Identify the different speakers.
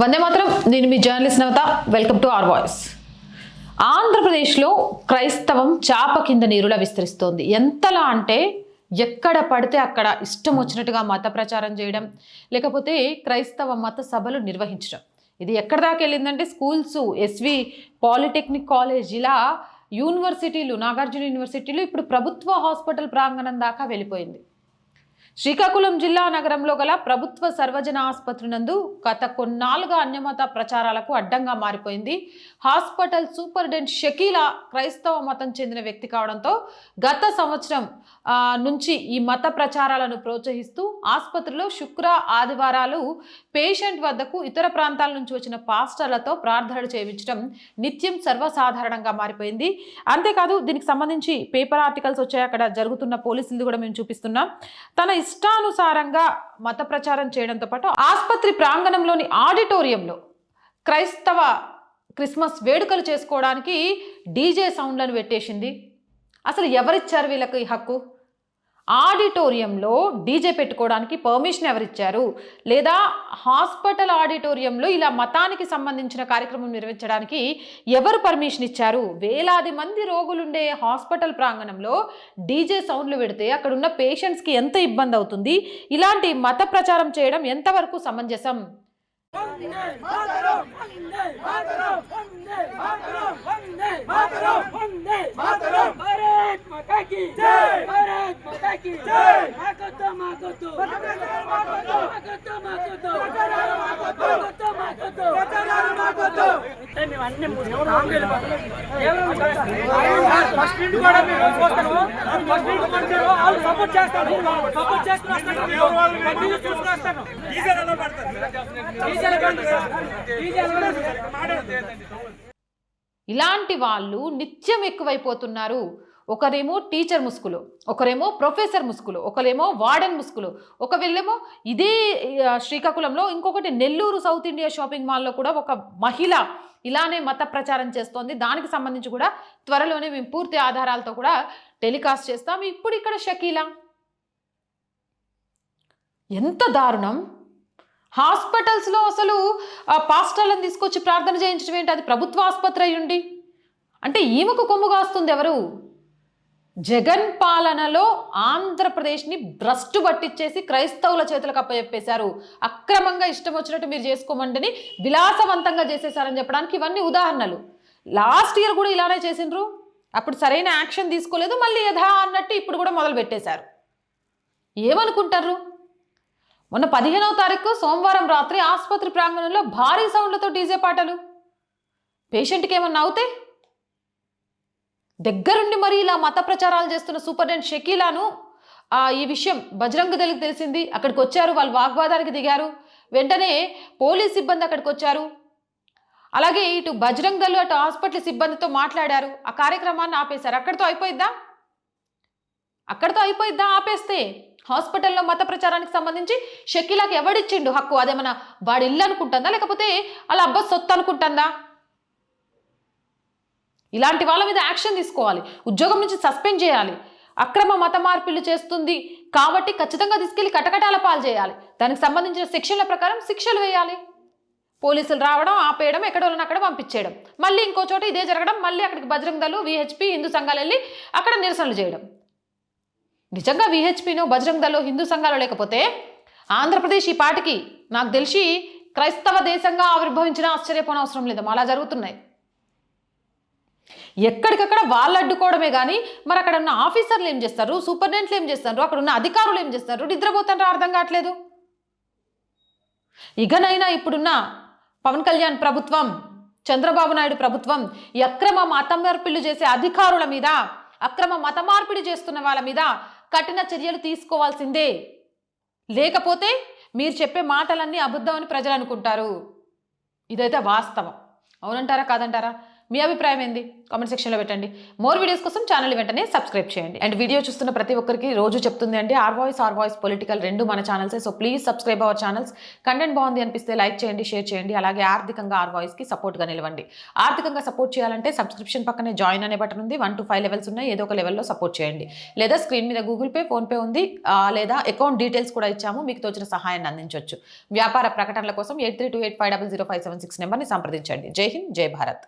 Speaker 1: వందే మాత్రం. నేను మీ journalist Navata. Welcome to our voice. ఆంధ్రప్రదేశ్లో క్రైస్తవం చాప కింద నీరులా విస్తరిస్తోంది. ఎంతలా అంటే ఎక్కడ పడితే అక్కడ ఇష్టం వచ్చినట్టుగా మత ప్రచారం చేయడం, లేకపోతే క్రైస్తవ మత సభలు నిర్వహించడం. ఇది ఎక్కడ దాకా వెళ్ళిందంటే స్కూల్స్, ఎస్వి పాలిటెక్నిక్ కాలేజ్, ఇలా యూనివర్సిటీలు, నాగార్జున యూనివర్సిటీలు, ఇప్పుడు ప్రభుత్వ హాస్పిటల్ ప్రాంగణం దాకా వెళ్ళిపోయింది. శ్రీకాకుళం జిల్లా నగరంలో గల ప్రభుత్వ సర్వజన ఆసుపత్రి నందు గత కొన్నాళ్ళుగా అన్యమత ప్రచారాలకు అడ్డంగా మారిపోయింది. హాస్పిటల్ సూపరింటెండెంట్ షకీలా క్రైస్తవ మతం చెందిన వ్యక్తి కావడంతో గత సంవత్సరం నుంచి ఈ మత ప్రచారాలను ప్రోత్సహిస్తూ ఆసుపత్రిలో శుక్ర ఆదివారాలు పేషెంట్ వద్దకు ఇతర ప్రాంతాల నుంచి వచ్చిన పాస్టర్లతో ప్రార్థనలు చేయించడం నిత్యం సర్వసాధారణంగా మారిపోయింది. అంతేకాదు, దీనికి సంబంధించి పేపర్ ఆర్టికల్స్ వచ్చాయి. అక్కడ జరుగుతున్న పోలీసులు కూడా మేము చూపిస్తున్నాం. తన ఇష్టానుసారంగా మత ప్రచారం చేయడంతో పాటు ఆసుపత్రి ప్రాంగణంలోని ఆడిటోరియంలో క్రైస్తవ క్రిస్మస్ వేడుకలు చేసుకోవడానికి డీజే సౌండ్లను పెట్టేసింది. అసలు ఎవరిచ్చారు వీళ్ళకి హక్కు? ఆడిటోరియంలో డీజే పెట్టుకోవడానికి పర్మిషన్ ఎవరిచ్చారు? లేదా హాస్పిటల్ ఆడిటోరియంలో ఇలా మతానికి సంబంధించిన కార్యక్రమం నిర్వహించడానికి ఎవరు పర్మిషన్ ఇచ్చారు? వేలాది మంది రోగులుండే హాస్పిటల్ ప్రాంగణంలో డీజే సౌండ్లు పెడితే అక్కడ ఉన్న పేషెంట్స్కి ఎంత ఇబ్బంది అవుతుంది? ఇలాంటి మత ప్రచారం చేయడం ఎంతవరకు సమంజసం? ఇలాంటి వాళ్ళు నిత్యం ఎక్కువైపోతున్నారు. ఒకరేమో టీచర్ ముసుగులు, ఒకరేమో ప్రొఫెసర్ ముసుగులు, ఒకరేమో వార్డెన్ ముసుగులు, ఒకవేళేమో ఇదే శ్రీకాకుళంలో ఇంకొకటి నెల్లూరు సౌత్ ఇండియా షాపింగ్ మాల్లో కూడా ఒక మహిళ ఇలానే మత ప్రచారం చేస్తోంది. దానికి సంబంధించి కూడా త్వరలోనే మేము పూర్తి ఆధారాలతో కూడా టెలికాస్ట్ చేస్తాం. ఇప్పుడు ఇక్కడ షకీలా, ఎంత దారుణం! హాస్పిటల్స్లో అసలు పాస్టర్లను తీసుకొచ్చి ప్రార్థన చేయించడం ఏంటి? అది ప్రభుత్వ ఆసుపత్రి అయ్యుండి. అంటే ఈమెకు కొమ్ము కాస్తుంది ఎవరు? జగన్ పాలనలో ఆంధ్రప్రదేశ్ని భ్రష్టు పట్టించేసి క్రైస్తవుల చేతులకు అప్పచెప్పేశారు. అక్రమంగా ఇష్టం వచ్చినట్టు మీరు చేసుకోమంటని విలాసవంతంగా చేసేసారని చెప్పడానికి ఇవన్నీ ఉదాహరణలు. లాస్ట్ ఇయర్ కూడా ఇలానే చేసిండ్రు. అప్పుడు సరైన యాక్షన్ తీసుకోలేదు. మళ్ళీ యథా అన్నట్టు ఇప్పుడు కూడా మొదలు పెట్టేశారు. ఏమనుకుంటారు? మొన్న 15వ తారీఖు సోమవారం రాత్రి ఆసుపత్రి ప్రాంగణంలో భారీ సౌండ్లతో డీజే పాటలు. పేషెంట్కి ఏమన్నా అవుతే దగ్గరుండి మరి ఇలా మత ప్రచారాలు చేస్తున్న సూపరింటెండెంట్ షకీలాను ఈ విషయం బజరంగ దళికి తెలిసింది. అక్కడికి వచ్చారు, వాళ్ళు వాగ్వాదానికి దిగారు. వెంటనే పోలీస్ సిబ్బంది అక్కడికి వచ్చారు. అలాగే ఇటు బజరంగ దళ్ అటు హాస్పిటల్ సిబ్బందితో మాట్లాడారు. ఆ కార్యక్రమాన్ని ఆపేశారు. అక్కడితో అయిపోయిద్దా? ఆపేస్తే హాస్పిటల్లో మత ప్రచారానికి సంబంధించి షకీలాకి ఎవడిచ్చిండు హక్కు? అదేమన్నా వాడి ఇల్లు అనుకుంటుందా, లేకపోతే వాళ్ళ అబ్బా సొత్తు అనుకుంటుందా? ఇలాంటి వాళ్ళ మీద యాక్షన్ తీసుకోవాలి, ఉద్యోగం నుంచి సస్పెండ్ చేయాలి. అక్రమ మత మార్పిళ్లు చేస్తుంది కాబట్టి ఖచ్చితంగా తీసుకెళ్లి కటకటాల పాలు చేయాలి. దానికి సంబంధించిన సెక్షన్ల ప్రకారం శిక్షలు వేయాలి. పోలీసులు రావడం, ఆపేయడం, ఎక్కడోళ్ళని అక్కడ పంపించేయడం, మళ్ళీ ఇంకో చోట ఇదే జరగడం, మళ్ళీ అక్కడికి బజరంగ దళ్, విహెచ్పి, హిందూ సంఘాలు వెళ్ళి అక్కడ నిరసనలు చేయడం. నిజంగా విహెచ్పినో బజరంగ దళ్ హిందూ సంఘాలు లేకపోతే ఆంధ్రప్రదేశ్ ఈ పాటికి నాకు తెలిసి క్రైస్తవ దేశంగా ఆవిర్భవించిన ఆశ్చర్యపోన అవసరం లేదు. అలా జరుగుతున్నాయి. ఎక్కడికక్కడ వాళ్ళు అడ్డుకోవడమే కానీ మరి అక్కడ ఉన్న ఆఫీసర్లు ఏం చేస్తారు, సూపరింటెండెంట్లు ఏం చేస్తారు, అక్కడ ఉన్న అధికారులు ఏం చేస్తారు? నిద్రపోతారో అర్థం కావట్లేదు. ఇకనైనా ఇప్పుడున్న పవన్ కళ్యాణ్ ప్రభుత్వం, చంద్రబాబు నాయుడు ప్రభుత్వం ఈ అక్రమ మత మార్పిళ్లు చేసే అధికారుల మీద, అక్రమ మత మార్పిడి చేస్తున్న వాళ్ళ మీద కఠిన చర్యలు తీసుకోవాల్సిందే. లేకపోతే మీరు చెప్పే మాటలన్నీ అబద్ధం అని ప్రజలు అనుకుంటారు. ఇదైతే వాస్తవం. అవునంటారా కాదంటారా? మీ అభిప్రాయం ఏంది కామెంట్ సెక్షన్లో పెట్టండి. మోర్ వీడియోస్ కోసం ఛానల్ వెంటనే సబ్స్క్రైబ్ చేయండి. అండ్ వీడియో చూస్తున్న ప్రతి ఒక్కరికి రోజు చెప్తుంది అండి, ఆర్ వాయిస్ పొలిటికల్ రెండు మన ఛానల్సే. So please subscribe our channels. Content బాగుంది అనిపిస్తే లైక్ చేయండి, షేర్ చేయండి. అలాగే ఆర్థికంగా ఆర్ వాయిస్కి సపోర్ట్గా నిలవండి. ఆర్థికంగా సపోర్ట్ చేయాలంటే సబ్స్క్రిప్షన్ పక్కనే జాయిన్ అనే బటన్ ఉంది. 1 to 5 లెవెల్స్ ఉన్నాయి. ఏదో ఒక లెవెల్లో సపోర్ట్ చేయండి. లేదా స్క్రీన్ మీద గూగుల్ పే, ఫోన్పే ఉంది. లేదా అకౌంట్ డీటెయిల్స్ కూడా ఇచ్చాము, మీకు తోచిన సహాయాన్ని అందించవచ్చు. వ్యాపార ప్రకటనల కోసం 8328500576 నెంబర్ని సంప్రదించండి. జై హింద్, జై భారత్.